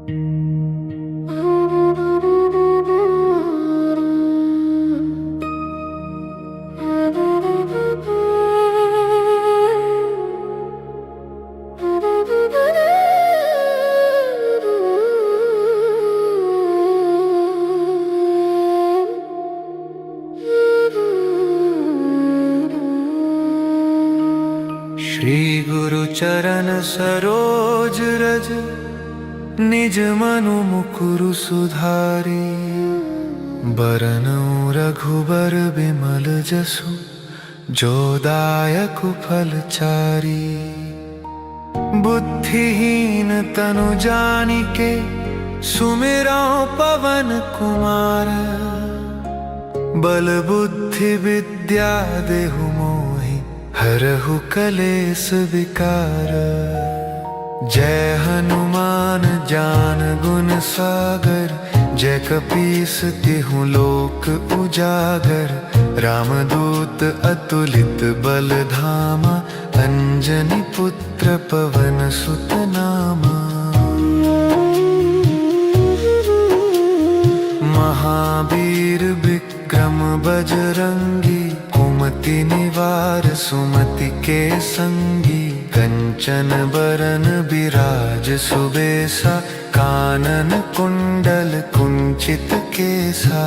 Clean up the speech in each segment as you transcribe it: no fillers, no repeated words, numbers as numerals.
श्री गुरु चरण सरोज रज निज मनु मुकुरु सुधारी। बरनउँ रघुबर बिमल जसु जो दायक फलचारी। बुद्धिहीन तनु जानिके सुमिरौं पवन कुमार। बल बुद्धि विद्या देहु मोहि हरहु कलेस विकार। जय हनुमान ज्ञान गुण सागर। जय कपीस तिहुँ लोक उजागर। रामदूत अतुलित बल धामा। अंजनी पुत्र पवन सुत नामा। महावीर विक्रम बजरंगी। कुमति निवार सुमति के संगी। कंचन बरन बिराज सुबेसा। कानन कुंडल कुंचित केसा।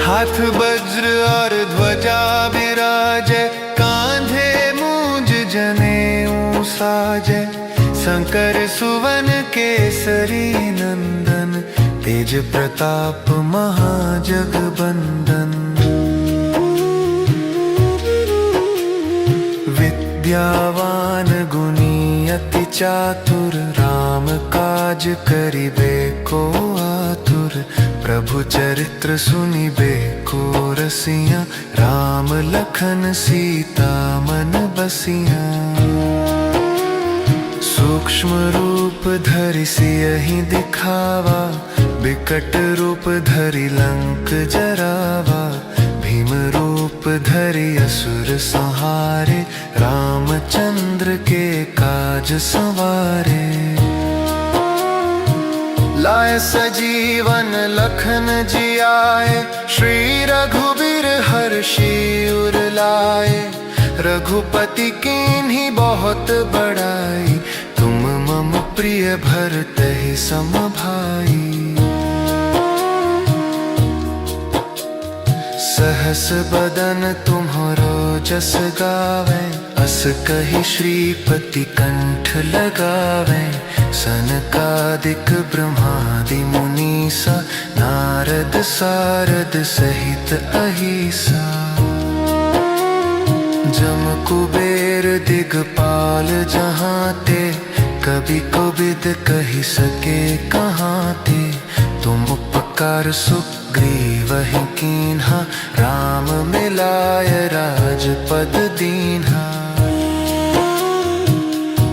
हाथ वज्र और ध्वजा विराजे। कांधे मूंज जनेऊ साजे। शंकर सुवन केसरी नंदन। तेज प्रताप महाजगबंदन। विद्यावान गुणी अति चातुर। राम काज करिबे को आतुर। प्रभु चरित्र सुनिबे को रसिया। राम लखन सीता मन बसिया। सूक्ष्म रूप धरि सियहि दिखावा। बिकट रूप धरि लंक जरावा। भीम रूप धरि असुर संहारे। रामचंद्र के काज संवारे। लाए सजीवन लखन जियाए। श्री रघुबीर हर्षि उर लाए। रघुपति कीन्ही बहुत बड़ाई। तुम मम प्रिय भरतहि सम भाई। सहस बदन तुम्हरो जस गावे। अस कहि श्रीपति कंठ लगावे। सनकादिक ब्रह्मादि मुनीसा। नारद सारद सहित अहिसा। जम कुबेर दिगपाल जहांते। कभी कोबिद कहि सके कहांते। तुम उपकार सुग्रीवहि कीन्हा। राम मिलाय राजपद दीन्हा।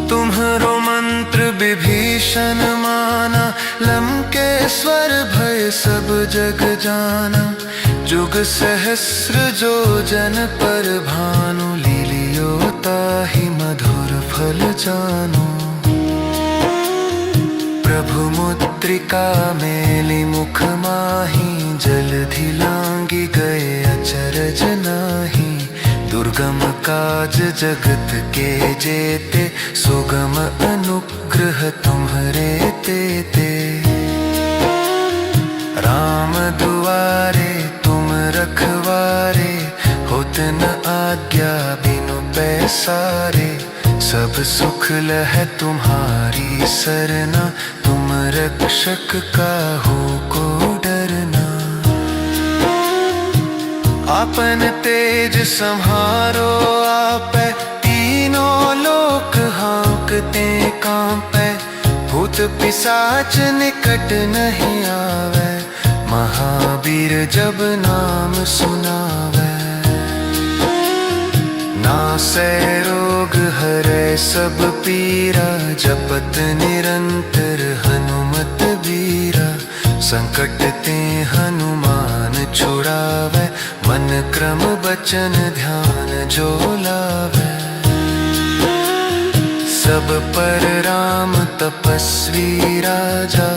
तुम्हरो मंत्र विभीषण माना। लंकेश्वर भय सब जग जाना। जुग सहस्र जो जन पर भानु। लीलियो ताहि मधुर फल जानु। प्रभु मुद्रिका मेलि मुख माहि। जलधि लांघि गए अचरज नाही। दुर्गम काज जगत के जेते। सुगम अनुग्रह तुम्हरे तेते। राम दुआरे तुम रखवारे। होत न आज्ञा बिनु पैसारे। सब सुख लहै तुम्हारी सरना। तुम रक्षक काहू को डरना। आपन तेज सम्हारो आपै। तीनों लोक हाँकते कांपै। भूत पिशाच निकट नहीं आवे। महावीर जब नाम सुनावे। नासै रोग हरै सब पीरा। जपत निरंतर हनुमत बीरा। संकट ते हनुमान छुड़ावे। मन क्रम बचन ध्यान जो लावे। सब पर राम तपस्वी राजा,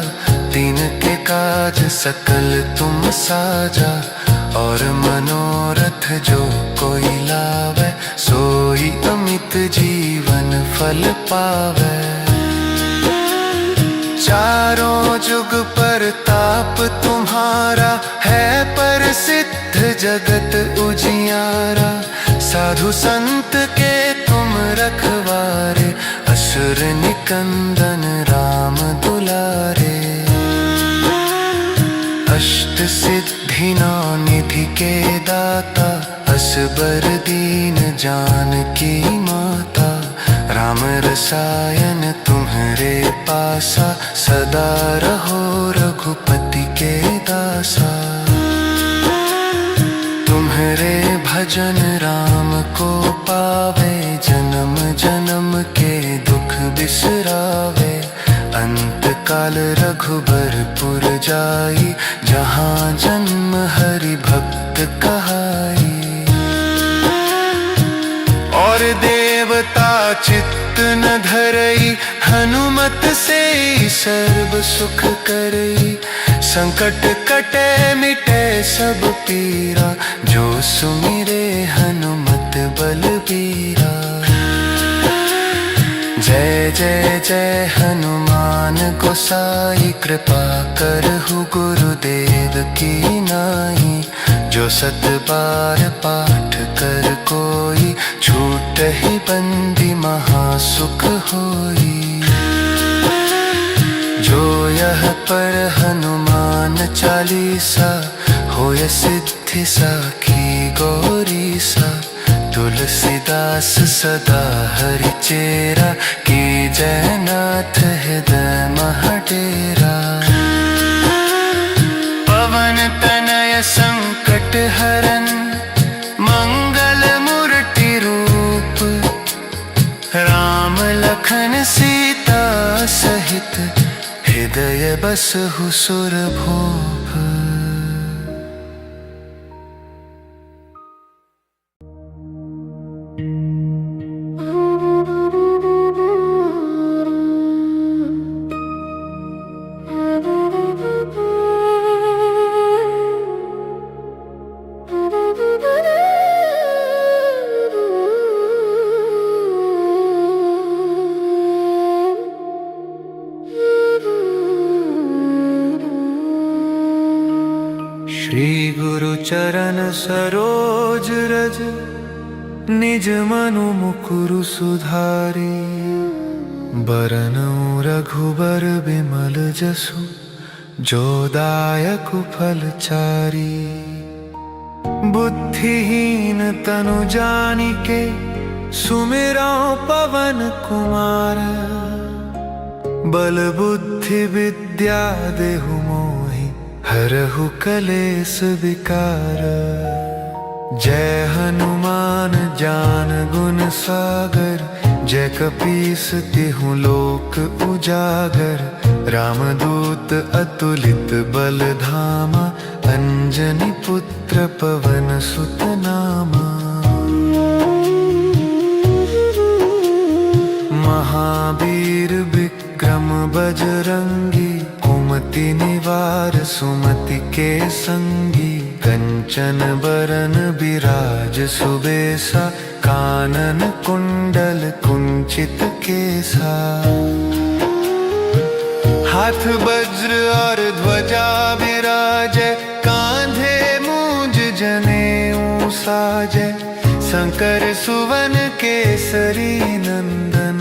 दीन के काज सकल तुम साजा। और मनोरथ जो कोई लावे, सोई अमित जीवन फल पावे। चारों जुग पर ताप तुम्हारा, है पर सिद्ध जगत उजियारा। साधु संत के तुम रखवारे, असुर निकंदन राम दुलारे। अष्ट सिद्धि नौ निधि के दाता, असबर दीन जानकी माता। राम रसायन तुम्हारे पासा, सदा रहो रघुपति के दासा। तुम्हारे भजन राम को पावे, जन्म जन्म के दुख बिसरावे। अंत काल रघुबरपुर जाई, जहाँ जन्म हरि भक्त कहाई। और देवता चित्त न धरई, हनुमत से सर्व सुख करई। संकट कटे मिटे सब पीरा, जो सुमिरे हनुमत बलबीरा। जय जय जय हनुमान गोसाई, कृपा करहु गुरुदेव की नाई। जो सत बार पाठ कर कोई, छूटहि बंदी महासुख होई। जो यह पर हनुमान चालीसा, होय सिद्धि साखी गौरीसा। तुलसीदास सदा हरि चेरा, की जयनाथ हृदय महडेरा। पवन तनय संकट हरन, मंगल मूर्ति रूप। राम लखन सीता सहित, हृदय बसहु सुरभूप। श्री गुरु चरण सरोज रज, निज मनु मुकुरु सुधारी। बरनउँ रघुबर बिमल जसु, जो दायक फल चारी। बुद्धिहीन तनु जानिके, सुमिरौं पवन कुमार। बल बुद्धि विद्या देहु मोहि, हरहु कलेस विकार। जय हनुमान ज्ञान गुण सागर, जय कपीस तिहुँ लोक उजागर। रामदूत अतुलित बल धामा, अंजनी पुत्र पवन सुत नामा। महावीर विक्रम बजरंगी, कुमति निवार सुमति के संगी। कंचन बरन बिराज सुबेसा, कानन कुंडल कुंचित केसा। हाथ वज्र और ध्वजा विराजै, कांधे मूंज जनेऊ साजै। शंकर सुवन केसरी नंदन,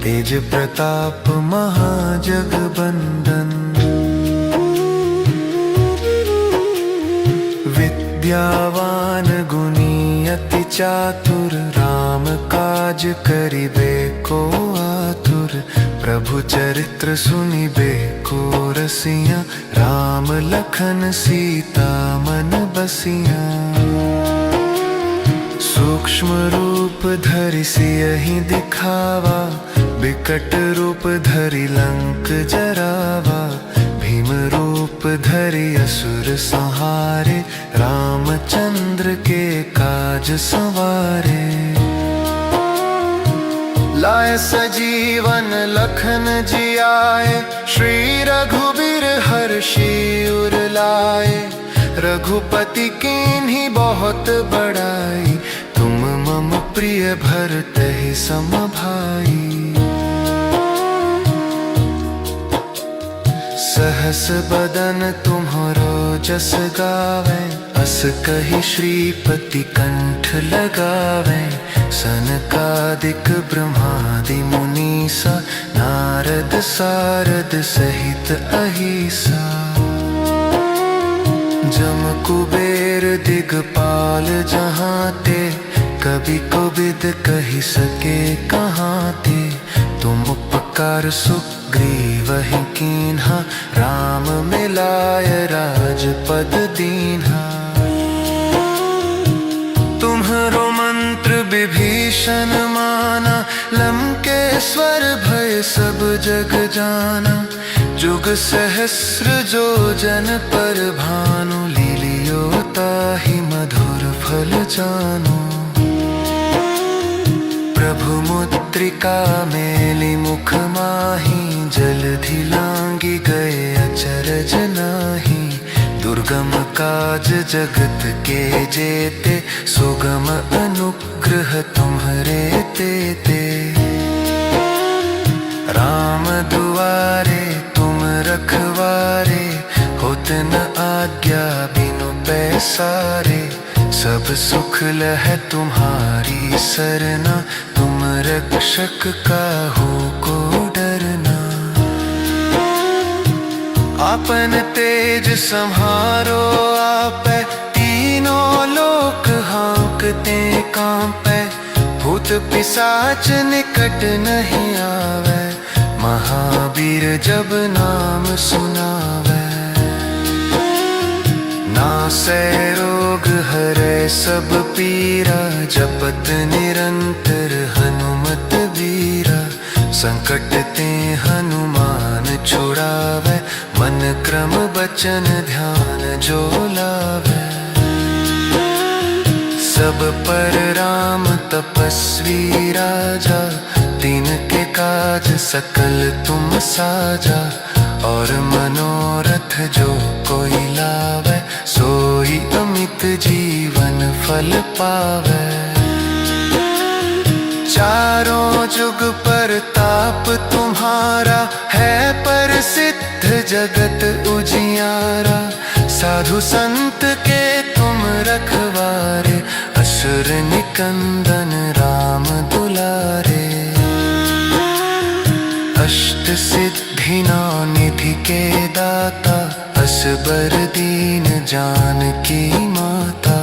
तेज प्रताप महाजगबंदन। विद्यावान गुणी अति चातुर, राम काज करिबे को आतुर। प्रभु चरित्र सुनिबे को रसिया, राम लखन सीता मन बसिया। सूक्ष्म रूप धरि सियहि दिखावा, विकट रूप धरि लंक जरावा। भीम रूप धरि असुर संहारे, रामचंद्र के काज संवारे। लाए सजीवन लखन जी आए, श्री रघुबीर हर्षि उर लाए। रघुपति कीन्ही बहुत बड़ाई, तुम मम प्रिय भरत ही सम भाई। सहस बदन तुम्हरो जस गावे, अस कहि श्रीपति कंठ लगावे। सनकादिक ब्रह्मादि मुनीसा, नारद सारद सहित अहिसा। जम कुबेर दिगपाल जहाँ ते, कभी कोबिद कहि सके कहाँ ते। तुम उपकार सुग्रीवहि कीन्हा, राम मिलाय राजपद दीन्हा। तुम्हरो मंत्र विभीषण माना, लंकेश्वर भय सब जग जाना। जुग सहस्र जो जन पर भानु, लीलियो ताहि मधुर फल जानु। प्रभु मुद्रिका मेलि मुख माहि, जलधि लांघि गए अचरज नाहि। दुर्गम काज जगत के जेते, सुगम अनुग्रह तुम्हरे तेते। राम दुआरे तुम रखवारे, होत न आज्ञा बिनु पैसारे। सब सुख लह तुम्हारी सरना, तुम रक्षक काहू को डरना। आपन तेज सम्हारो आपै, तीनों लोक हाँकते कांपै। भूत पिशाच निकट नहीं आवे, महावीर जब नाम सुनावे। नासै रोग हरै सब पीरा, जपत निरंतर हनुमत बीरा। संकट ते हनुमान छुड़ावे, मन क्रम बचन ध्यान जो लावे। सब पर राम तपस्वी राजा, तिनके काज सकल तुम साजा। और मनोरथ जो कोई लावे, सोई अमित जीवन फल पावे। चारों जुग परताप तुम्हारा, है प्रसिद्ध जगत उजियारा। साधु संत के तुम रखवारे, असुर निकंदन राम दुलारे। अष्ट सिद्धि नौ निधि के दाता, असबर दीन जानकी माता।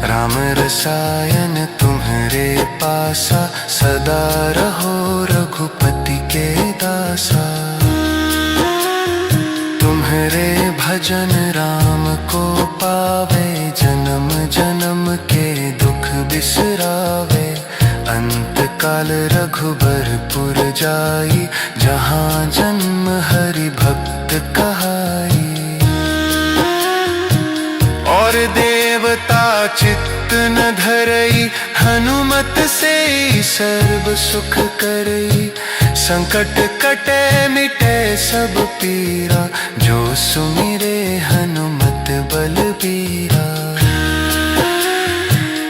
राम रसायन तुम्हरे पासा, सदा रहो रघुपति के दासा। तुम्हरे भजन राम को पावे, जन्म जन्म के दुख बिसरावे। अंत काल रघुबरपुर जाई, जहाँ जन्म हरि भक्त कहाई। और देवता चित्त न धरई, हनुमत से सर्व सुख करई। संकट कटे मिटे सब पीरा, जो सुमिरे हनुमत बलबीरा।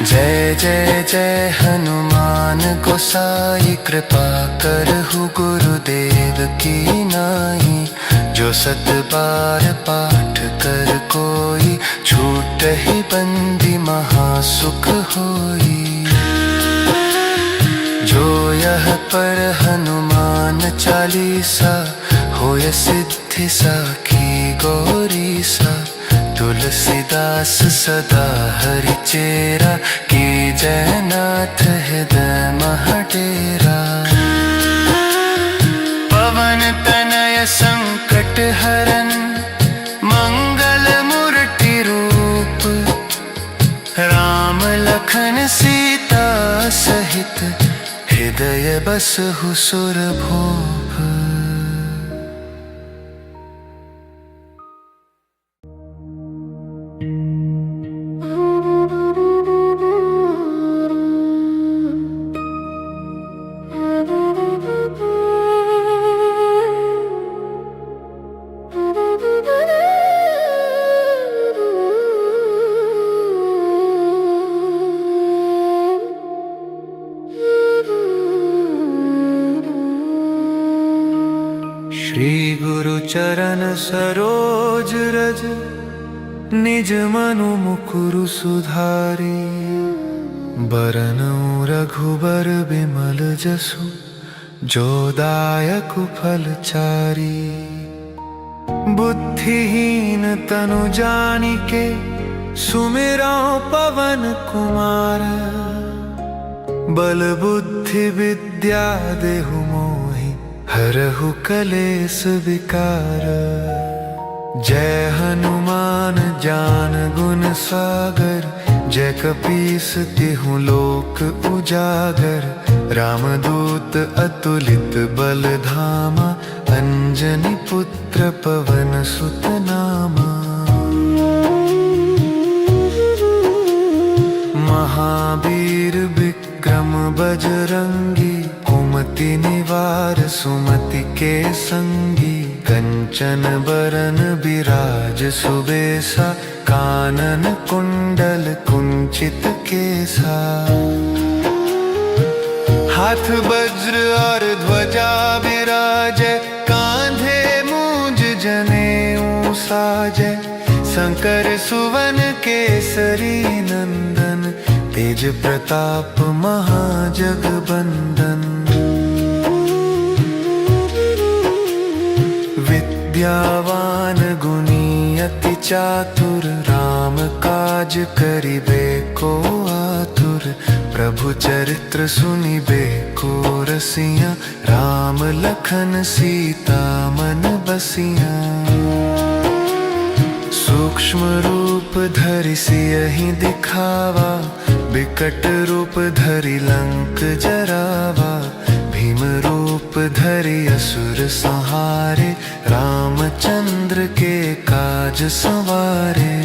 जय जय जय हनुमान गोसाई, कृपा करहु गुरुदेव की नाई। जो सत बार पाठ कर कोई, छूटहि बंदी महासुख होई। जो यह पर हनुमान चालीसा, होय सिद्धि साखी गौरीसा। तुलसीदास सदा हरि चेरा, की जयनाथ हृदय महडेरा। पवन तनय संकट हरन, मंगल मूर्ति रूप। राम लखन सीता सहित, हृदय बसहु सुरभूप। श्री गुरु चरण सरोज रज, निज मनु मुकुरु सुधारी। बरनउँ रघुबर बिमल जसु, जो दायक फलचारी। बुद्धिहीन तनु जानिके, सुमिरौं पवन कुमार। बल बुद्धि विद्या देहु मोहि, हरहु कलेस विकार। जय हनुमान ज्ञान गुण सागर, जय कपीस तिहुँ लोक उजागर। रामदूत अतुलित बल धामा, अंजनी पुत्र पवन सुत नामा। महावीर विक्रम बजरंगी, कुमति निवार सुमति के संगी। कंचन बरन बिराज सुबेसा, कानन कुंडल कुंचित केसा। हाथ वज्र और ध्वजा विराजै, कांधे मूंज जनेऊ साजै। शंकर सुवन केसरी नंदन, तेज प्रताप महाजगबंदन। विद्यावान गुणी अति चातुर, राम काज करिबे को आतुर। प्रभु चरित्र सुनिबे को रसिया, राम लखन सीता मन बसिया। सूक्ष्म रूप धरि सियहि दिखावा, बिकट रूप धरि लंक जरावा। भीम रूप धरि असुर संहारे, रामचंद्र के काज संवारे।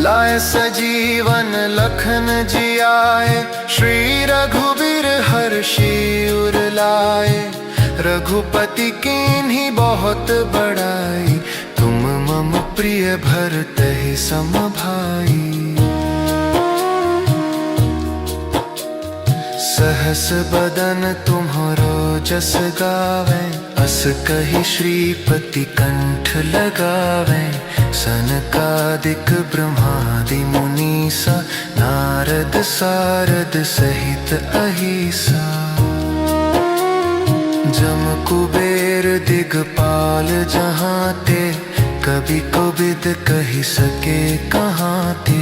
लाए सजीवन लखन जियाए, श्री रघुबीर हर्षि उर लाए। रघुपति कीन्ही बहुत बड़ाई, तुम मम प्रिय भरतहि सम भाई। सहस बदन तुम्हरो जस गावे, अस कहि श्रीपति कंठ लगावे। सनकादिक ब्रह्मादि मुनीसा, नारद सारद सहित अहिसा। जम कुबेर दिगपाल जहांते, कभी कोविद कहि सके कहांते।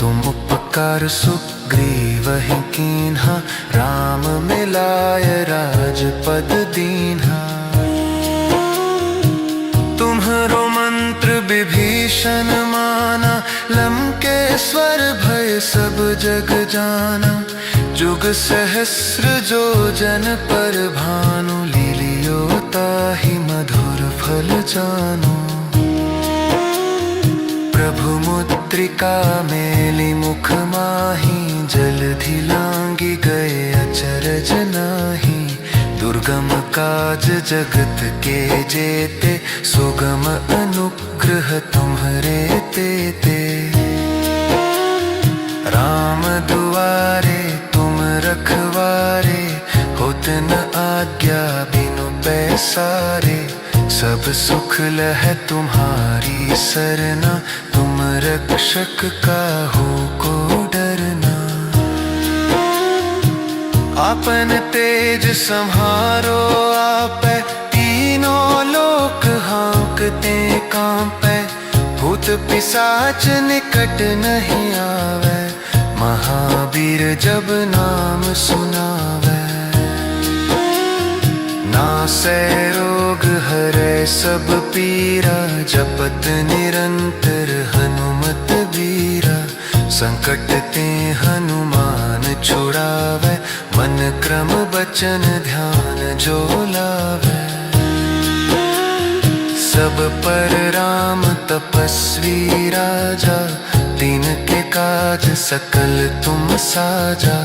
तुम उपकार सुग्रीवहि कीन्हा, राम मिलाय राजपद दीन्हा। तुम्हरो मंत्र विभीषण माना, लंकेश्वर भय सब जग जाना। जुग सहस्र जो जन पर भानु, लीलियो ताहि मधुर फल जानु। प्रभु मुद्रिका मेलि मुख माहि, जलधि लांघि गए अचरज नाहि। दुर्गम काज जगत के जेते, सुगम अनुग्रह तुम्हरे तेते। राम दुआरे तुम रखवारे, होत न आज्ञा बिनु पैसारे। सब सुख लहै तुम्हारी सरना, तुम रक्षक काहू को डरना। आपन तेज सम्हारो आपै, तीनों लोक हाँकते कांपै। भूत पिशाच निकट नहीं आवे, महावीर जब नाम सुनावे। नासै रोग हरै सब पीरा, जपत निरंतर हनुमत बीरा। संकट ते हनुमान छुड़ावे, मन क्रम बचन ध्यान जो लावे। सब पर राम तपस्वी राजा, तिनके काज सकल तुम साजा।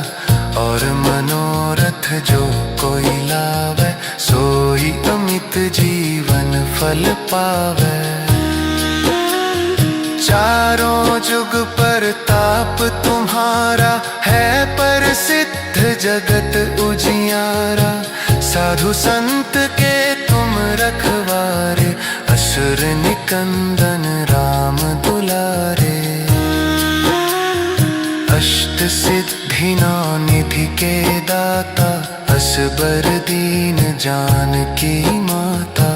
और मनोरथ जो कोई लावे, सोई अमित जीवन फल पावे। चारों जुग परताप तुम्हारा, है प्रसिद्ध जगत उजियारा। साधु संत के तुम रखवारे, असुर निकंदन राम दुलारे। अष्ट सिद्धि नौ निधि के दाता, असबर दीन जानकी माता।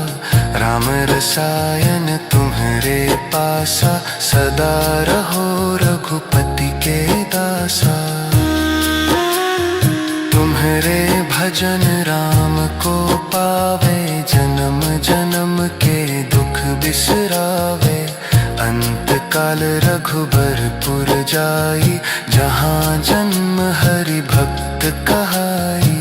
राम रसायन तुम्हारे पासा, सदा रहो रघुपति के दासा। तुम्हारे भजन राम को पावे, जन्म जन्म के दुख बिसरावे। अंत काल रघुबरपुर जाई, जहाँ जन्म हरि भक्त कहाई।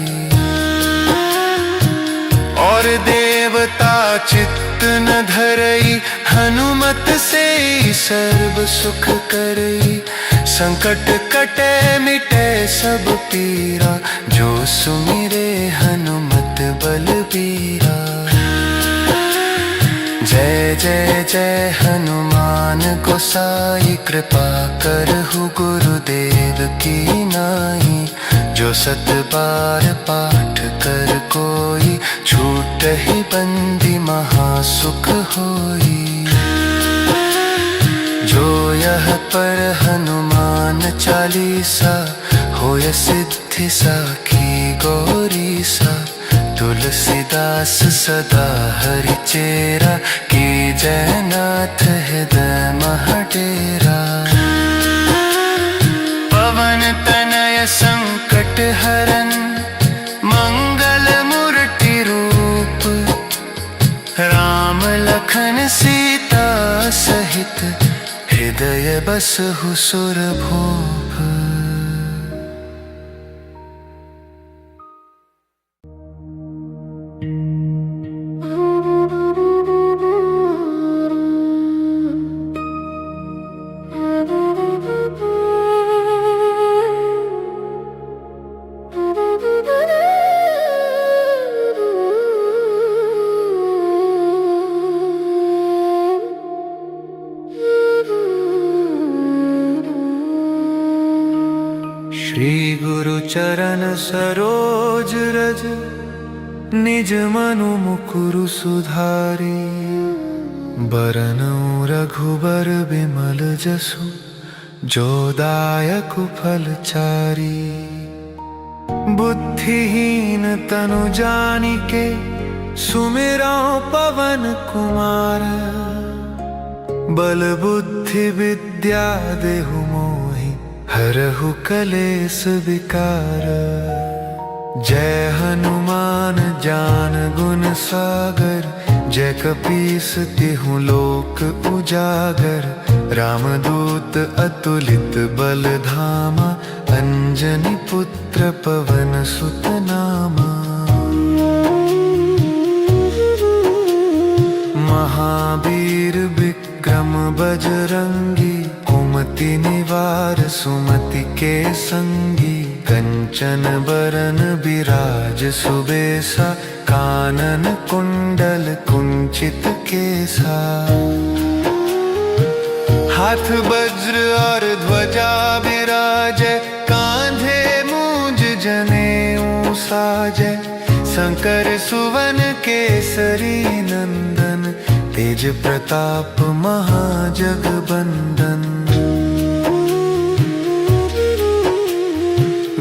और देवता चित्त न धरई, हनुमत से सर्व सुख करई। संकट कटे मिटे सब पीरा, जो सुमिरे हनुमत बलबीरा। जय जय जय हनुमान गोसाई, कृपा करहु गुरुदेव की नाई। जो सत बार पाठ कर कोई, छूटहि बंदी महासुख होई। जो यह पर हनुमान चालीसा, होय सिद्धि साखी गौरी सा। तुलसीदास सदा हरि चेरा, की जयनाथ हृदय महडेरा। पवन तनय संकट हरन, मंगल मूर्ति रूप। राम लखन सीता सहित, हृदय बसहु सुरभूप। श्री गुरु चरण सरोज रज, निज मनु मुकुरु सुधारी। बरनउँ रघुबर बिमल जसु, जो दायक फलचारी। बुद्धिहीन तनु जानिके, सुमिरौं पवन कुमार। बल बुद्धि विद्या देहु मोहि, हरहु कलेस विकार। जय हनुमान ज्ञान गुण सागर, जय कपीस तिहु लोक उजागर। रामदूत अतुलित बल धामा, अंजनी पुत्र पवन सुत नामा। महावीर विक्रम बजरंगी, कुमति निवार सुमति के संगी। कंचन बरन बिराज सुबेसा, कानन कुंडल कुंचित केसा। हाथ वज्र और ध्वजा विराजै, कांधे मूंज जनेऊ साजै। शंकर सुवन केसरी नंदन, तेज प्रताप महाजगबंदन।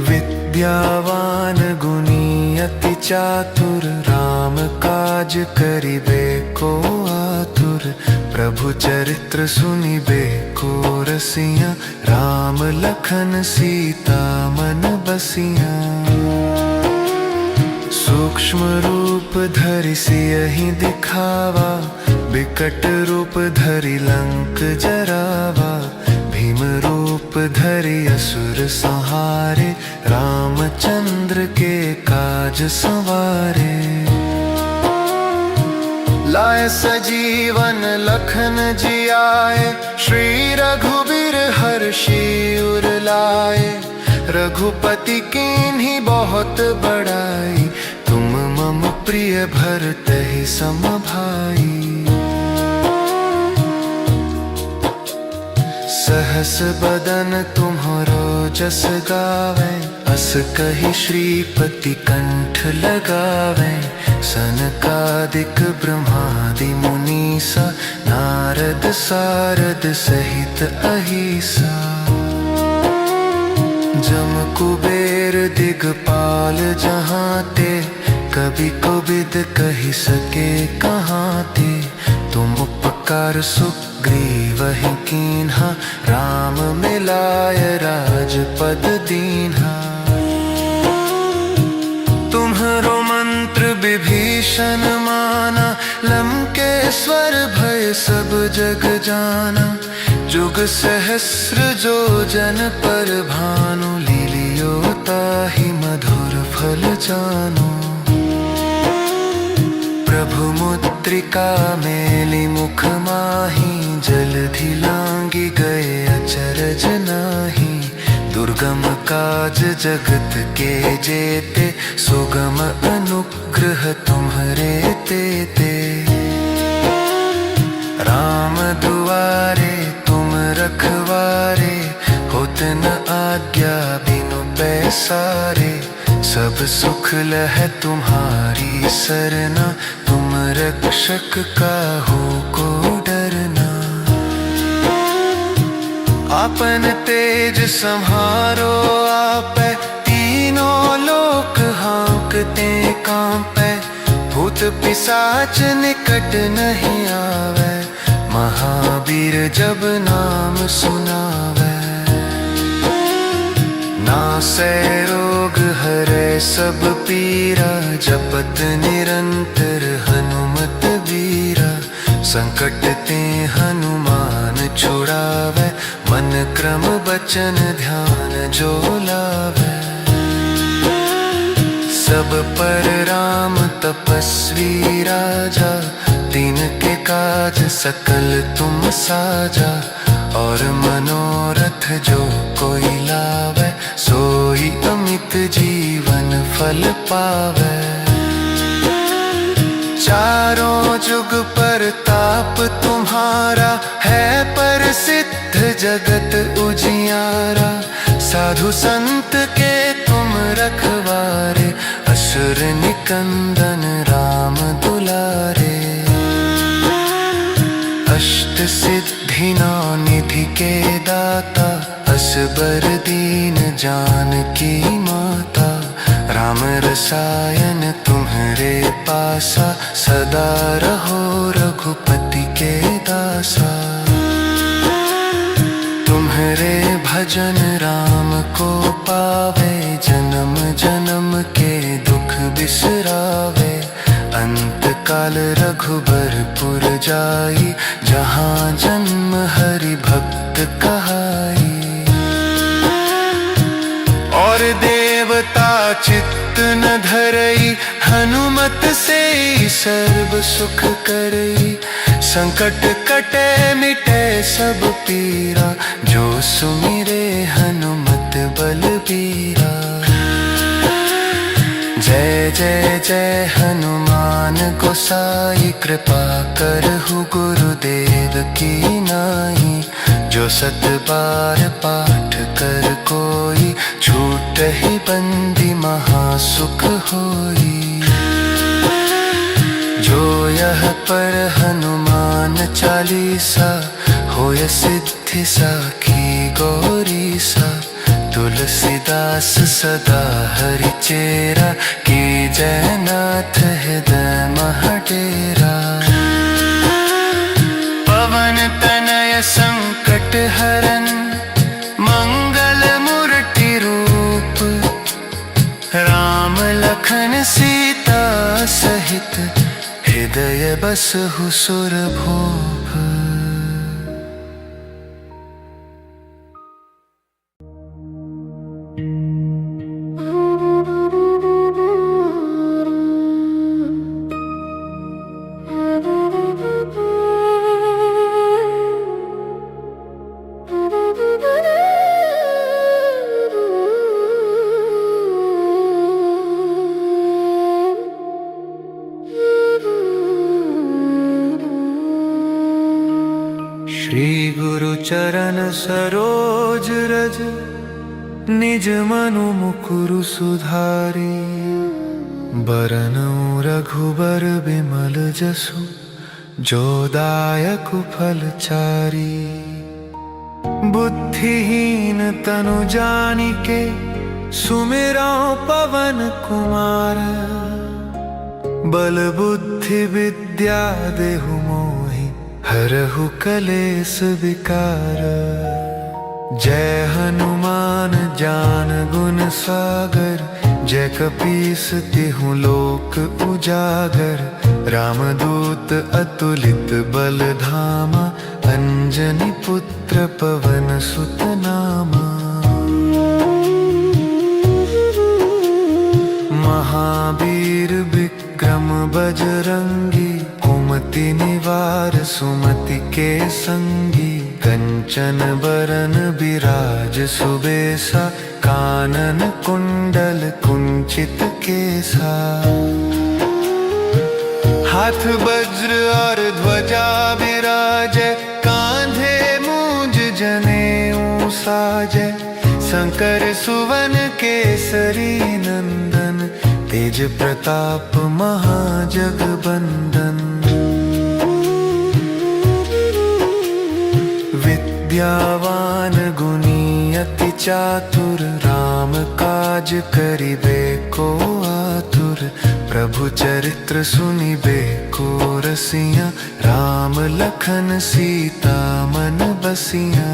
विद्यावान गुणी अति चातुर, राम काज करिबे को आतुर। प्रभु चरित्र सुनिबे को रसिया, राम लखन सीता मन बसिया। सूक्ष्म रूप धरि सियहि दिखावा, विकट रूप धरि लंक जरावा। भीम रूप धरि असुर संहारे, रामचंद्र के काज संवारे। लाए सजीवन लखन जियाए, श्री रघुबीर हर्षि उर लाए। रघुपति कीन्ही बहुत बड़ाई, तुम मम प्रिय भरतहि सम भाई। सहस बदन तुम्हरो जस गावे, अस कहि श्रीपति कंठ लगावे, सनकादिक ब्रह्मादि मुनीसा, नारद सारद सहित अहिसा। जम कुबेर दिगपाल जहाँ ते, कभी कोबिद कही सके कहाँ ते। तुम उपकार सुग्रीव ही कीन्हा, राम मिलाय राजपद दीन्हा। तुम्हरो मंत्र विभीषण माना, लंकेश्वर भय सब जग जाना। जुग सहस्र जो जन पर भानु, लीलियो ताहि मधुर फल जानो। प्रभु मुद्रिका मेलि मुख माहि, जलधि लांघि गए अचरज नाही। दुर्गम काज जगत के जेते, सुगम अनुग्रह तुम्हरे तेते। राम दुआरे तुम रखवारे, होत न आज्ञा बिनु पैसारे। सब सुख लह तुम्हारी सरना, तुम रक्षक काहू को डरना। आपन तेज सम्हारो आपै, तीनों लोक हाँकते कांपै। भूत पिशाच निकट नहीं आवे, महावीर जब नाम सुनावे। नासै रोग हरै सब पीरा, जपत निरंतर हनुमत बीरा। संकट ते हनुमान छुड़ावे, मन क्रम बचन ध्यान जो लावे। सब पर राम तपस्वी राजा, तिनके काज सकल तुम साजा। और मनोरथ जो कोई लावे, सोई अमित जीवन फल पावे। चारों जुग परताप तुम्हारा, है प्रसिद्ध जगत उजियारा। साधु संत के तुम रखवारे, असुर निकंदन राम दुलारे। अष्ट सिद्धि नौ निधि के दाता, असबर दीन जानकी माता। राम रसायन तुम्हरे पासा, सदा रहो रघुपति के दासा। तुम्हरे भजन राम को पावे, जन्म जन्म के दुख बिसरावे। अंत काल रघुबरपुर जाई, जहाँ जन्म हरि भक्त कहाई। और देवता चित्त न धरई, हनुमत से सर्व सुख करई। संकट कटे मिटे सब पीरा, जो सुमिरे हनुमत बलबीरा। जय जय जय हनुमान गोसाई, कृपा करहु गुरुदेव की नाई। जो सत बार पाठ कर कोई, छूटहि बंदी महासुख होई। जो यह पर हनुमान चालीसा, होय सिद्धि साखी गौरीसा। तुलसीदास सदा हरि चेरा, की जयनाथ हृदय महडेरा। पवन तनय संकट हरन, मंगल मूर्ति रूप। राम लखन सीता सहित, हृदय बसहु सुरभूप। श्री गुरु चरण सरोज रज, निज मनु मुकुरु सुधारी। बरनउ रघुबर बिमल जसु, जो दायक फल चारी। बुद्धिहीन तनु जानिके, सुमिरौ पवन कुमार। बल बुद्धि विद्या देहु मोहि, हरहु कलेस विकार। जय हनुमान ज्ञान गुण सागर, जय कपीस तिहुँ लोक उजागर। रामदूत अतुलित बल धामा, अंजनी पुत्र पवन सुत नामा। महावीर विक्रम बजरंगी, कुमति निवार सुमति के संगी। कंचन बरन बिराज सुबेसा, कानन कुंडल कुंचित केसा। हाथ वज्र और ध्वजा विराजै, कांधे मूंज जनेऊ साजै। शंकर सुवन केसरी नंदन, तेज प्रताप महाजगबंदन। विद्यावान गुणी अति चातुर, राम काज करिबे को आतुर। प्रभु चरित्र सुनिबे को रसिया, राम लखन सीता मन बसिया।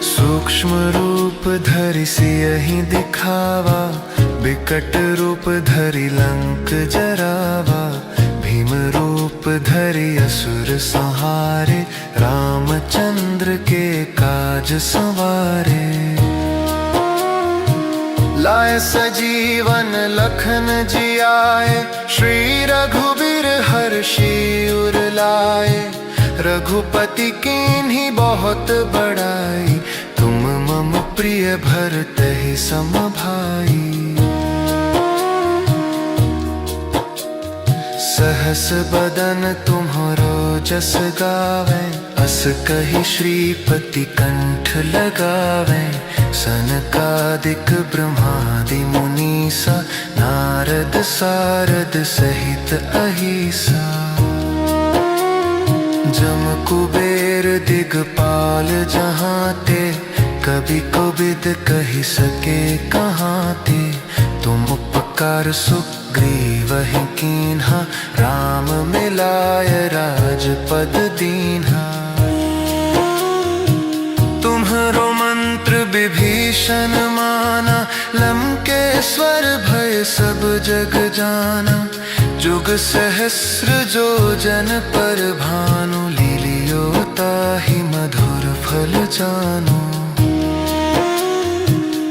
सूक्ष्म रूप धरि सियहि दिखावा, बिकट रूप धरि लंक जरावा। भीम रूप धरि असुर संहारे, रामचंद्र के काज संवारे। लाए सजीवन लखन जियाए, श्री रघुबीर हर्षि उर लाए। रघुपति कीन्ही बहुत बड़ाई, तुम मम प्रिय भरतहि सम भाई। सहस बदन तुम्हरो जस गावें, अस कहि श्रीपति कंठ लगावें। सनकादिक ब्रह्मादि मुनीसा, नारद सारद सहित अहिसा। जम कुबेर दिगपाल जहांते, कभी कोबिद कहि सके कहांते। तुम उपकार सुग्रीवहि कीन्हा, राम मिलाय राजपद दीन्हा। तुम्हरो मंत्र विभीषण माना, लंकेश्वर भय सब जग जाना। जुग सहस्र जो जन पर भानु, लीलियो ताहि मधुर फल जानु।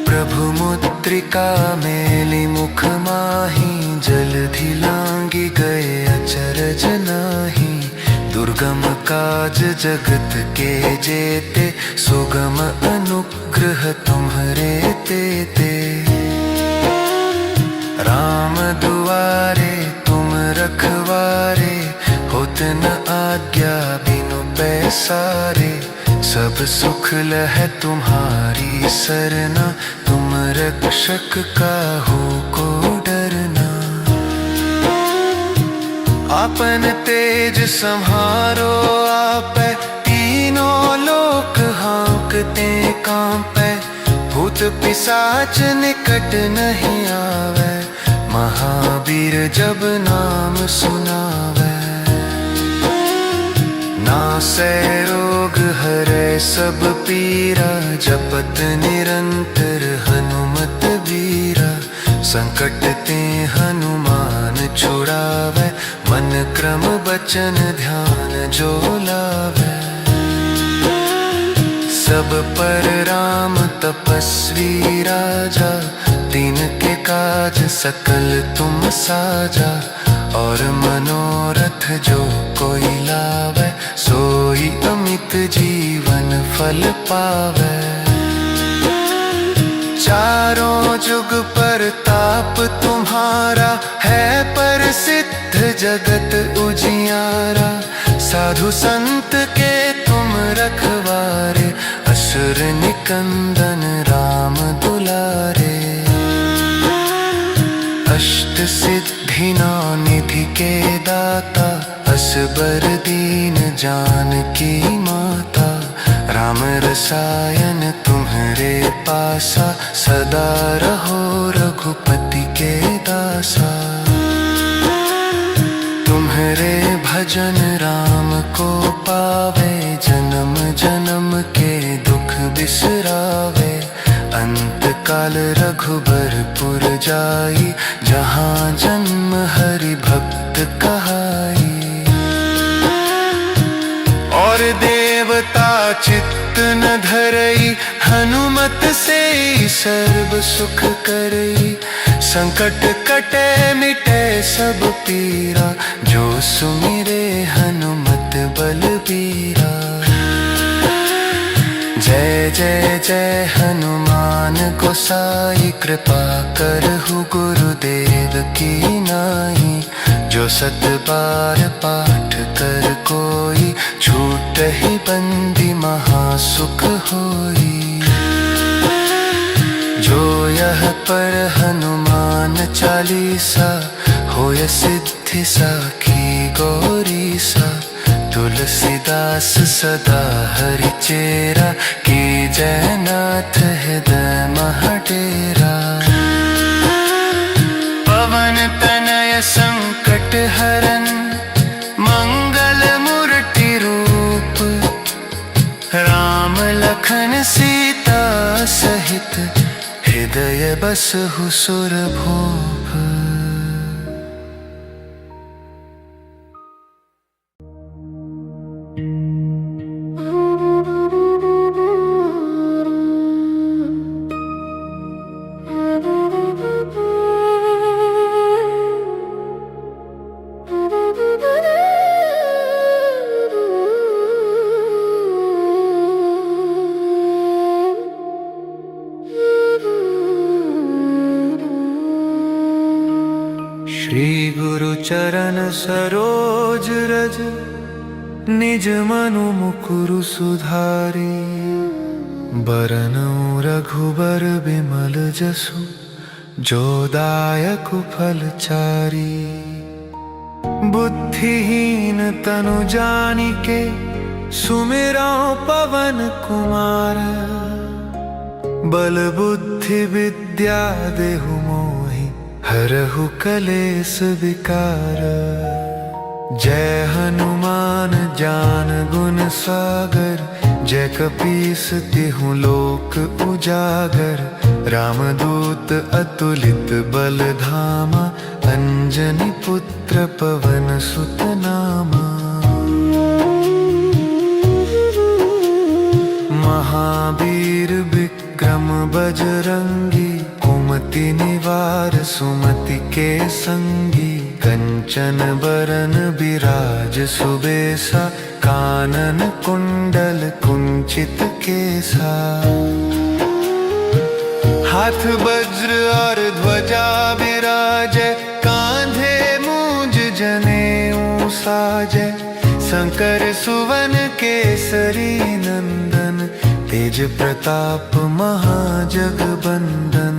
प्रभु मुद्रिका मेलि मुख माहि, जलधि लांघि गए अचरज नाहि। दुर्गम काज जगत के जेते, सुगम अनुग्रह तुम्हरे तेते। राम दुआरे तुम रखवारे, होत न आज्ञा बिनु पैसारे। सब सुख लहै तुम्हारी सरना, तुम रक्षक काहू को डरना। आपन तेज सम्हारो आपै, तीनों लोक हाँकते कांपै। भूत पिशाच निकट नहीं आवे, महावीर जब नाम सुनावे। नासै रोग हरै सब पीरा, जपत निरंतर हनुमत बीरा। संकट ते हनुमान छुड़ावे, मन क्रम बचन ध्यान जो लावे। सब पर राम तपस्वी राजा, तिनके काज सकल तुम साजा। और मनोरथ जो कोई लावे, सोई अमित जीवन फल पावे। चारों जुग परताप तुम्हारा, है प्रसिद्ध जगत उजियारा। साधु संत के तुम रखवारे, असुर निकंदन राम दुलारे। अष्ट सिद्धि नौ निधि के दाता, असबर दीन जानकी माता। राम रसायन तुम्हरे पासा, सदा रहो रघुपति के दासा। तुम्हरे भजन राम को पावे, जन्म जन्म के दुख बिसरावे। अंत काल रघुबरपुर जाई, जहाँ जन्म हरि भक्त कहाई। और देवता चित्त न धरई, हनुमत से सर्व सुख करई। संकट कटे मिटे सब पीरा, जो सुमिरे हनुमत बलबीरा। जय जय जय हनुमान गोसाई, कृपा करहु गुरुदेव की नाई। जो सत बार पाठ कर कोई, छूटहि बंदी महासुख होई। जो यह पर हनुमान चालीसा, होय सिद्धि साखी गौरीसा। तुलसीदास सदा हरि चेरा, की जय नाथ हृदय महडेरा। पवन तनय संकट हरन, मंगल मूर्ति रूप। राम लखन सीता सहित, हृदय बसहु सुरभूप। श्री गुरु चरण सरोज रज, निज मनु मुकुरु सुधारी। बरनउँ रघुबर बिमल जसु, जो दायक फलचारी। बुद्धिहीन तनु जानिके, सुमिरौं पवन कुमार। बल बुद्धि विद्या देहु मोहि, हरहु कलेस विकार। जय हनुमान ज्ञान गुण सागर, जय कपीस तिहुँ लोक उजागर। रामदूत अतुलित बल धामा, अंजनी पुत्र पवन सुत नामा। महावीर विक्रम बजरंगी, कुमति निवार सुमति के संगी। कंचन बरन बिराज सुबेसा, कानन कुंडल कुंचित केसा। हाथ वज्र और ध्वजा विराजै, कांधे मूंज जनेऊ साजै। शंकर सुवन केसरी नंदन, तेज प्रताप महाजगबंदन।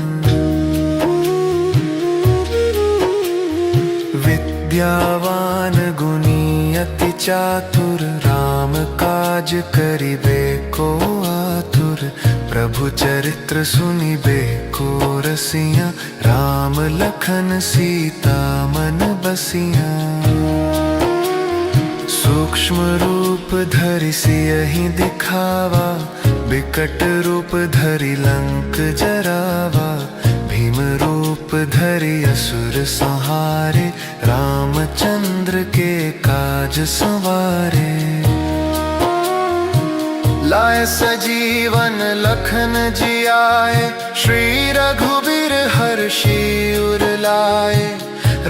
विद्यावान गुणी अति चातुर, राम काज करिबे को आतुर। प्रभु चरित्र सुनिबे को रसिया, राम लखन सीता मन बसिया। सूक्ष्म रूप धरि सियहि दिखावा, विकट रूप धरि लंक जरावा। भीम रूप धरि असुर संहारे, रामचंद्र के काज संवारे। लाए सजीवन लखन जियाए, श्री रघुबीर हर्षि उर लाए।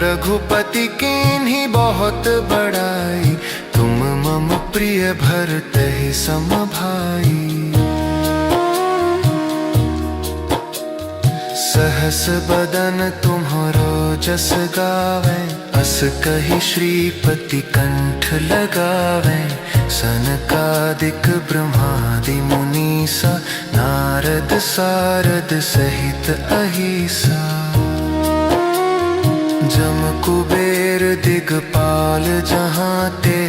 रघुपति कीन्ही बहुत बड़ाई, तुम मम प्रिय भरतहि सम भाई। सहस बदन तुम्हरो जस गावे, अस कही श्रीपति कंठ लगावे, सनकादिक ब्रह्मादि मुनीसा, नारद सारद सहित अहिसा। जम कुबेर दिगपाल जहाँ ते,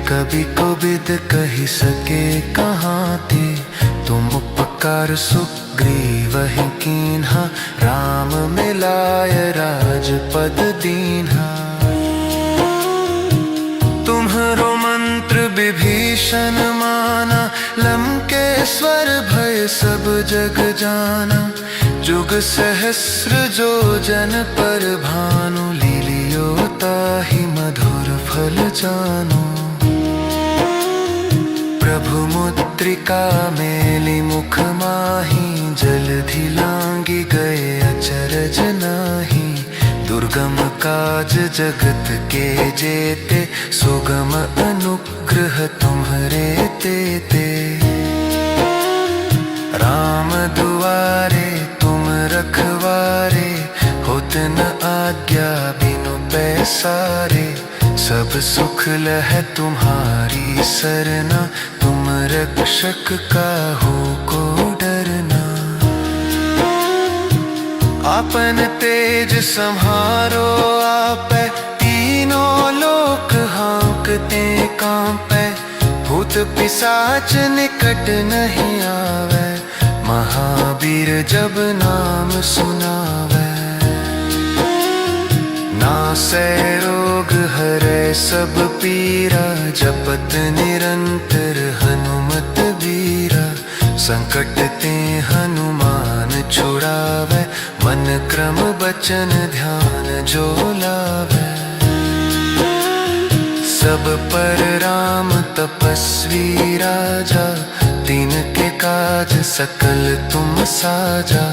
कभी कोबिद कही सके कहाँ ते। तुम उपकार सुग्रीवहि कीन्हा, राम मिलाय राजपद दीन्हा। तुम्हरो मंत्र विभीषण माना, लंकेश्वर भय सब जग जाना। जुग सहस्र जो जन पर भानु, लीलियो ताहि मधुर फल जानो। प्रभु मुद्रिका मेलि मुख माहि, जलधि लांघि गए अचरज नाही। दुर्गम काज जगत के जेते, सुगम अनुग्रह तुम्हरे तेते। राम दुआरे तुम रखवारे, होत न आज्ञा बिनु पैसारे। सब सुख लह तुम्हारी सरना, तुम रक्षक काहू को डरना। आपन तेज सम्हारो आपै, तीनों लोक हाँकते कांपै। भूत पिशाच निकट नहीं आवे, महावीर जब नाम सुनावे। नासै रोग हरै सब पीरा, जपत निरंतर हनुमत बीरा। संकट ते हनुमान छुड़ावे, मन क्रम बचन ध्यान जो लावे। सब पर राम तपस्वी राजा, तिनके काज सकल तुम साजा।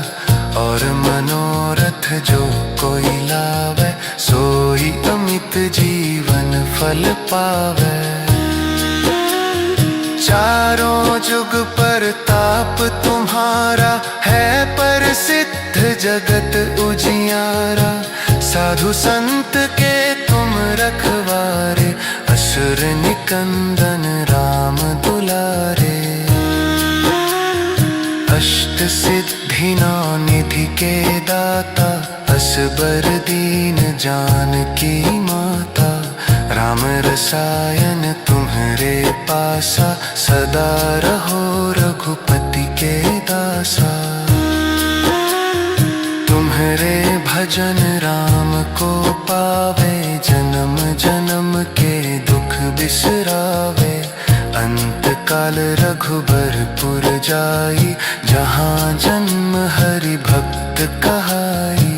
और मनोरथ जो कोई लावे, सोई अमित जीवन फल पावे। चारों जुग परताप तुम्हारा, है प्रसिद्ध जगत उजियारा। साधु संत के तुम रखवारे, असुर निकंदन राम दुलारे। अष्ट सिद्धि नौ निधि के दाता, असबर दीन जानकी माता। राम रसायन तुम्हरे पासा, सदा रहो रघुपति के दासा। तुम्हरे भजन राम को पावे, जन्म जन्म के दुख बिसरावे। अंत काल रघुबरपुर जाई, जहाँ जन्म हरि भक्त कहाई।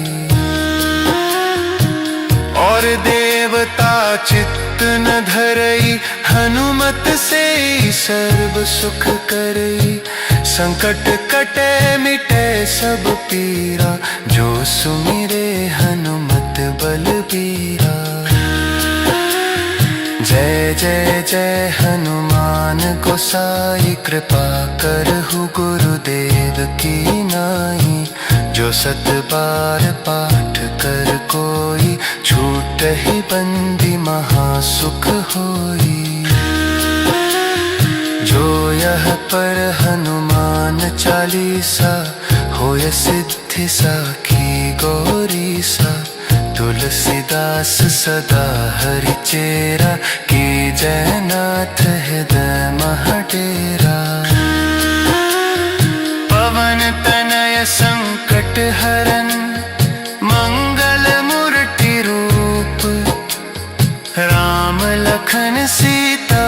और देवता चित्त न धरई, हनुमत से सर्व सुख करई। संकट कटे मिटे सब पीरा, जो सुमिरे हनुमत बलबीरा। जय जय जय हनुमान गोसाई, कृपा करहु गुरुदेव की नाई। जो सत बार पाठ कर कोई, छूटहि बंदी महासुख होई। जो यह पर हनुमान चालीसा, होय सिद्धि साखी गौरीसा। तुलसीदास सदा हरि चेरा, की जयनाथ हृदय महडेरा। पवन तनय संकट हरन, मंगल मूर्ति रूप। राम लखन सीता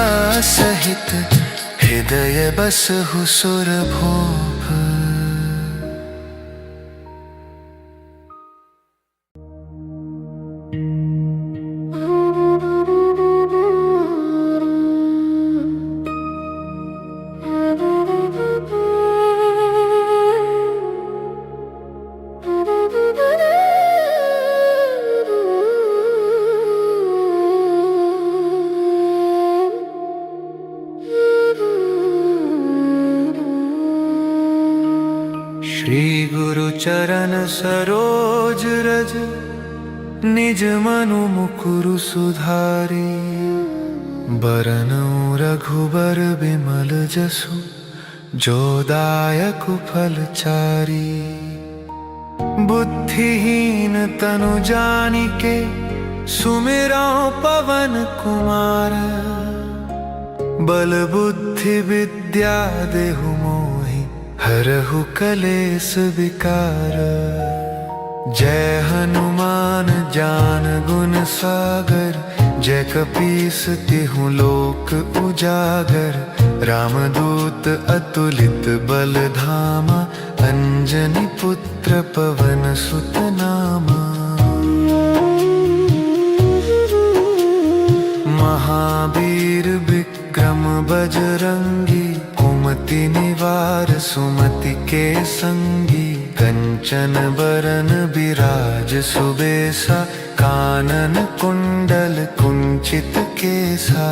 सहित, हृदय बसहु सुरभूप। श्री गुरु चरण सरोज रज, निज मनु मुकुरु सुधारी। बरनउ रघुबर बिमल जसु, जो दायक फलचारी। बुद्धिहीन तनु जानिके, सुमिरौ पवन कुमार। बल बुद्धि विद्या देहु मोहि, हरहु कलेस विकार। जय हनुमान ज्ञान गुण सागर, जय कपीस तिहु लोक उजागर। रामदूत अतुलित बल धामा, अंजनी पुत्र पवन सुत नामा। महावीर विक्रम बजरंगी, कुमति निवार सुमति के संगी। कंचन बरन बिराज सुबेसा, कानन कुंडल कुंचित केसा।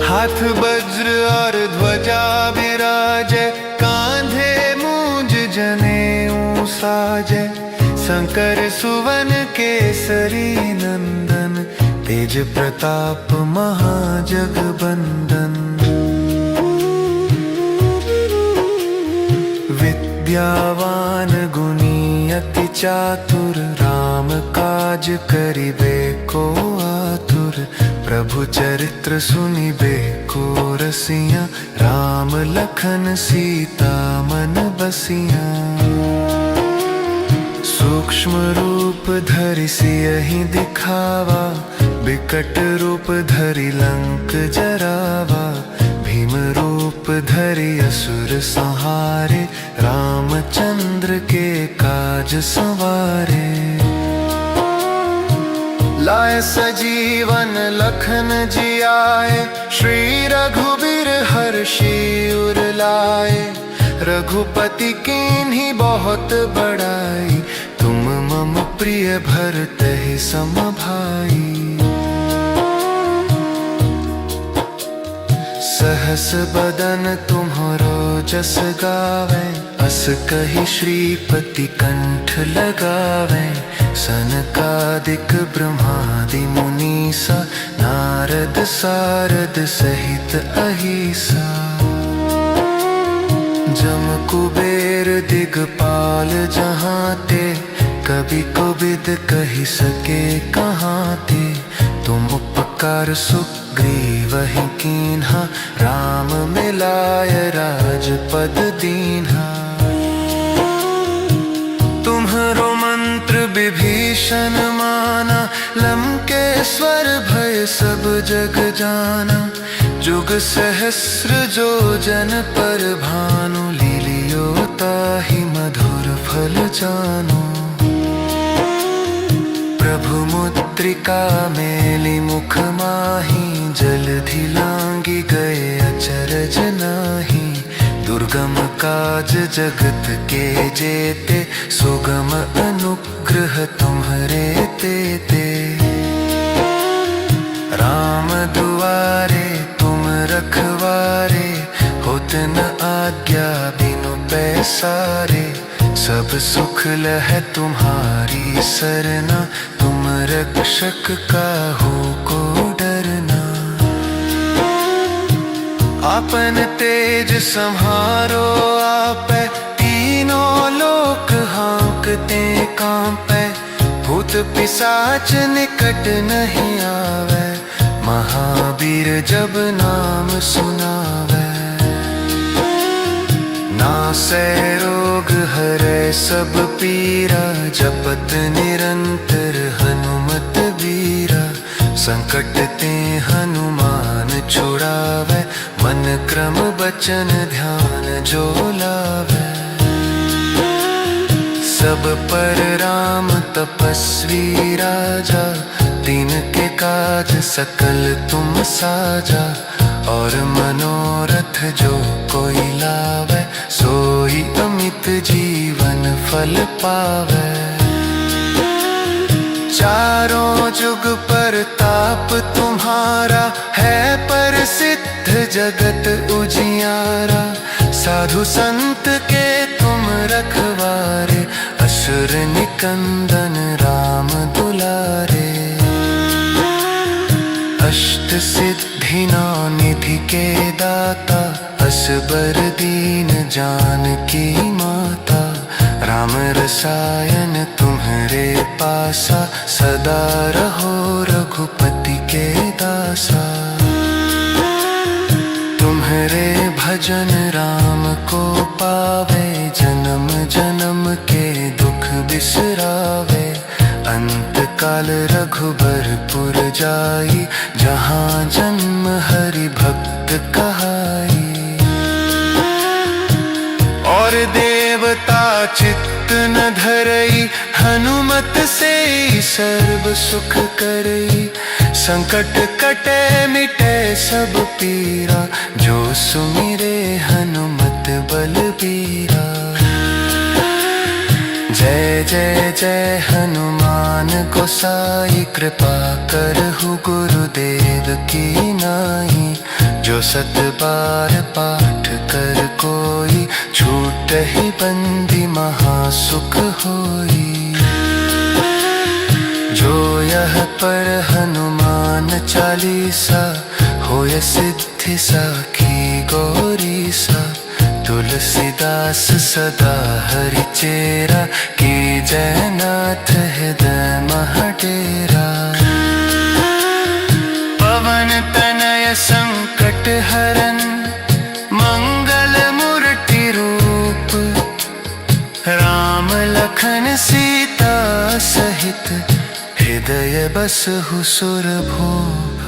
हाथ वज्र और ध्वजा विराजे, कांधे मूंज जनेऊ साजे। शंकर सुवन केसरी नंदन, तेज प्रताप महाजगबंदन। विद्यावान गुणी अति चातुर, राम काज करिबे को आतुर। प्रभु चरित्र सुनिबे को रसिया, राम लखन सीता मन बसिया। सूक्ष्म रूप धरि सियहि दिखावा, बिकट रूप धरि लंक जरावा। भीम रूप धरि असुर संहारे, रामचंद्र के काज संवारे। लाए सजीवन लखन जियाए, श्री रघुबीर हर्षि उर लाए। रघुपति कीन्ही बहुत बड़ाई, तुम मम प्रिय भरतहि सम भाई। सहस बदन तुम्हरो जस गावे, अस कहि श्रीपति कंठ लगावे। सनकादिक ब्रह्मादि मुनीसा, नारद सारद सहित अहिसा। जम कुबेर दिगपाल जहांते, कभी कोविद कहि सके कहांते। तुम उपकार सुग्रीवहि कीन्हा, राम मिलाय राजपद दीन्हा। तुम्हरो मंत्र विभीषण माना, लंकेश्वर भय सब जग जाना। जुग सहस्र जो जन पर भानु, लीलियो ताहि मधुर फल जानु। प्रभु मुद्रिका मेलि मुख माहि, जलधि लांघि गए अचरज नाही। दुर्गम काज जगत के जेते, सुगम अनुग्रह तुम्हरे तेते। राम दुआरे तुम रखवारे, होत न आज्ञा बिनु पैसारे। सब सुख लहै तुम्हारी सरना, तुम रक्षक काहू को डरना। आपन तेज सम्हारो आपै, तीनों लोक हाँकते कांपै। भूत पिशाच निकट नहीं आवे, महावीर जब नाम सुनावे। नासै रोग हरै सब पीरा, जपत निरंतर हनुमत बीरा। संकट ते हनुमान छुड़ावै, मन क्रम बचन ध्यान जो लावै। सब पर राम तपस्वी राजा, तिनके काज सकल तुम साजा। और मनोरथ जो कोई लावै, सोई अमित जीवन फल पावै। चारों जुग परताप तुम्हारा, है प्रसिद्ध जगत उजियारा। साधु संत के तुम रखवारे, असुर निकंदन सिद्धि निधि के दाता, असबर दीन जानकी माता। राम रसायन तुम्हारे पासा, सदा रहो रघुपति के दासा। तुम्हारे भजन राम को पावे, जन्म जन्म के दुख बिसरावे। अंत काल रघुबरपुर जाई, जहाँ जन्म हरि भक्त कहाई। और देवता चित्त न धरई, हनुमत से सर्व सुख करई। संकट कटे मिटे सब पीरा, जो सुमिरे हनुमत बलबीरा। जय जय जय हनुमान गोसाई, कृपा करहु गुरुदेव की नाई। जो सत बार पाठ कर कोई, छूटहि बंदी महासुख होई। जो यह पर हनुमान चालीसा, होय सिद्धि साखी गौरीसा। तुलसीदास सदा हरि चेरा, की जयनाथ हृदय महडेरा। पवन तनय संकट हरन, मंगल मूर्ति रूप। राम लखन सीता सहित, हृदय बसहु सुरभूप।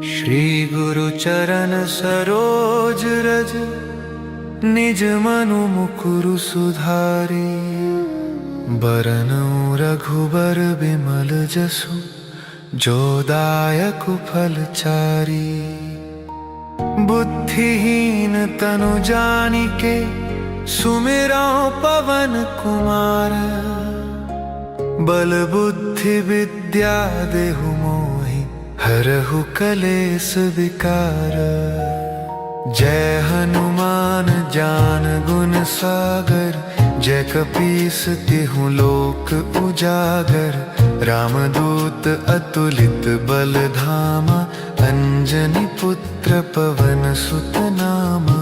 श्री गुरु चरण सरोज रज, निज मनु मुकुरु सुधारी। बरनउँ रघुबर बिमल जसु, जो दायक फल चारी। बुद्धिहीन तनु जानिके, सुमिरौं पवन कुमार। बल बुद्धि विद्या देहु मोहि, हरहु कलेस विकार। जय हनुमान ज्ञान गुण सागर, जय कपीस तिहुँ लोक उजागर। रामदूत अतुलित बल धामा, अंजनी पुत्र पवन सुत नामा।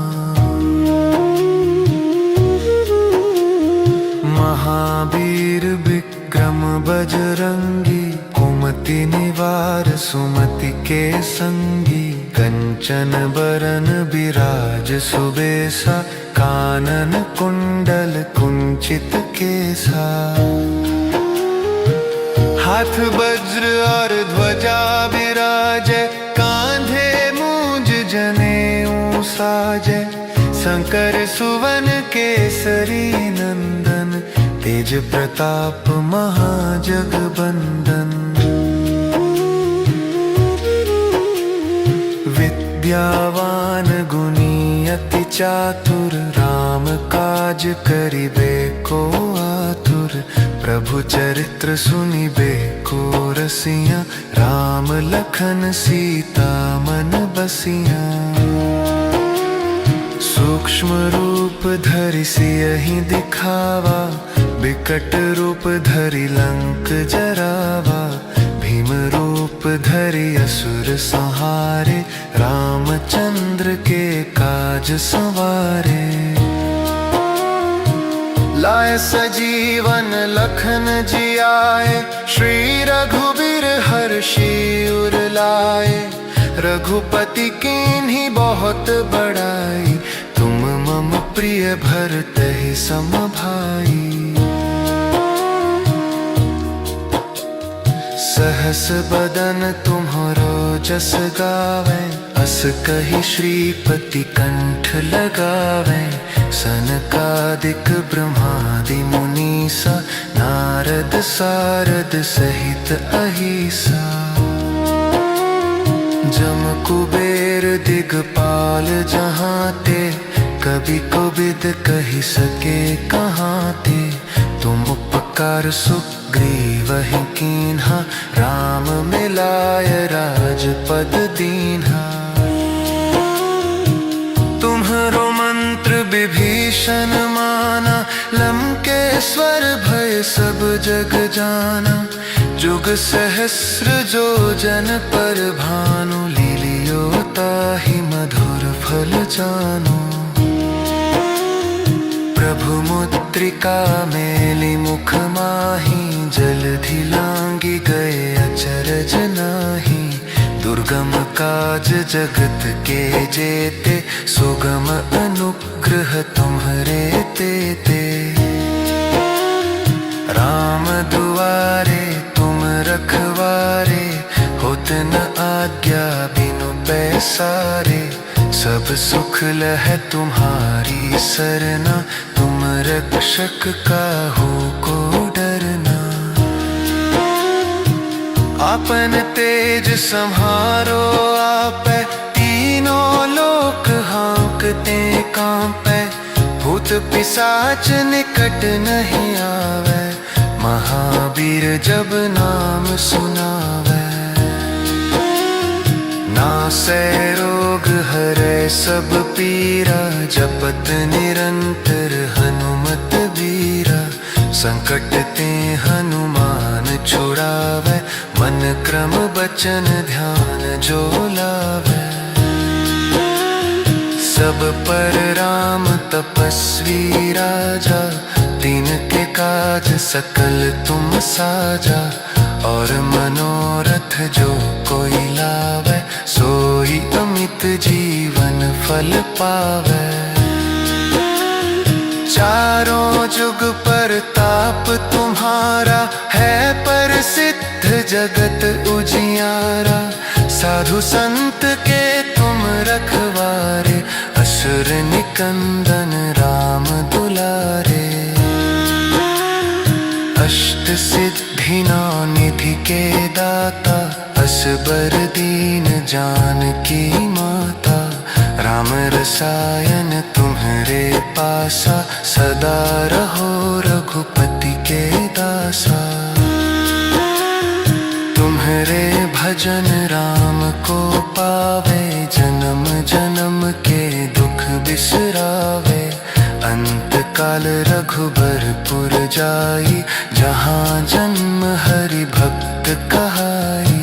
महावीर विक्रम बजरंगी, कुमति निवार सुमति के संगी। कंचन बरन बिराज सुबेसा, कानन कुंडल कुंचित केसा। हाथ वज्र और ध्वजा विराजै, कांधे मूंज जनेऊ साजै। शंकर सुवन केसरी नंदन, तेज प्रताप महाजगबंदन। विद्यावान गुणी अति चातुर, राम काज करिबे को आतुर। प्रभु चरित्र सुनिबे को रसिया, राम लखन सीता मन बसिया। सूक्ष्म रूप धरि सियहि दिखावा, बिकट रूप धरि लंक जरावा। भीम रूप धरि असुर संहारे, रामचंद्र के काज संवारे। लाए सजीवन लखन जियाए, श्री रघुबीर हर्षि उर लाए। रघुपति कीन्ही बहुत बड़ाई, तुम मम प्रिय भरतहि सम भाई। सहस बदन तुम्हरो जस गावे, अस कहि श्रीपति कंठ लगावे। सनकादिक ब्रह्मादि मुनीसा, नारद सारद सहित अहिसा। जम कुबेर दिगपाल जहाँ ते, कभी को बिद कही सके कहाँ ते। तुम उपकार सुग्रीव ही कीन्हा, राम मिलाय राजपद दीन्हा। तुम्हरो मंत्र विभीषण माना, लंकेश्वर भय सब जग जाना। जुग सहस्र जो जन पर भानु, लीलियो ताहि मधुर फल जानो। प्रभु मुद्रिका मेलि मुख माहि, जलधि लांघि गए अचरज नाहि। दुर्गम काज जगत के जेते, सुगम अनुग्रह तुम्हरे तेते। राम दुआरे तुम रखवारे, होत न आज्ञा बिनु पैसारे। सब सुख लहै तुम्हारी सरना, तुम रक्षक काहू को डरना। आपन तेज सम्हारो आपै, तीनों लोक हाँकते कांपै। भूत पिशाच निकट नहीं आवे, महावीर जब नाम सुनावे। नासै रोग हरै सब पीरा, जपत निरंतर हनुमत बीरा। संकट ते हनुमान छुड़ावे, मन क्रम बचन ध्यान जो लावे। सब पर राम तपस्वी राजा, तिनके काज सकल तुम साजा। और मनोरथ जो कोई लावे, सोई अमित जीवन फल पावे। चारों जुग परताप तुम्हारा, है प्रसिद्ध जगत उजियारा। साधु संत के तुम रखवारे, असुर निकंदन राम दुलारे। अष्ट सिद्धि नौ निधि के दाता, असबर दीन जानकी माता। राम रसायन तुम्हरे पासा, सदा रहो रघुपति के दासा। तुम्हरे भजन राम को पावे, जन्म जन्म के दुख बिसरावे। अंत काल रघुबरपुर जाई, जहाँ जन्म हरि भक्त कहाई।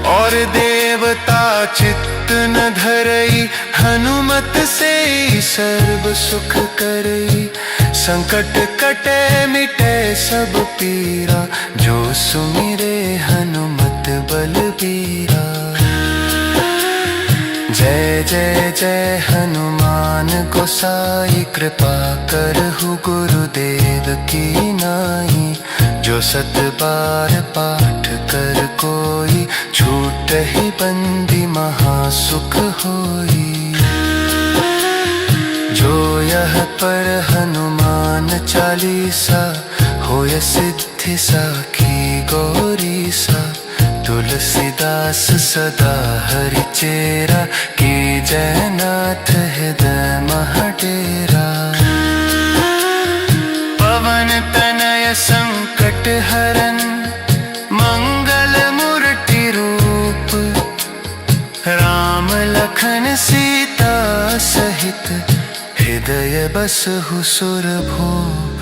और देवता चित्त न धरई, हनुमत से सर्व सुख करई। संकट कटे मिटे सब पीरा, जो सुमिरे हनुमत बलबीरा। जय जय जय हनुमान गोसाई, कृपा करहु गुरुदेव की नाई। जो सत बार पाठ कर कोई, छूटहि बंदी महासुख होई। जो यह पर हनुमान चालीसा, होय सिद्धि साखी गौरी सा। तुलसीदास सदा हरि चेरा, की जय नाथ हृदय महडेरा। पवन तनय संकट हरन, मंगल मूर्ति रूप। राम लखन सीता सहित, हृदय बसहु सुरभूप।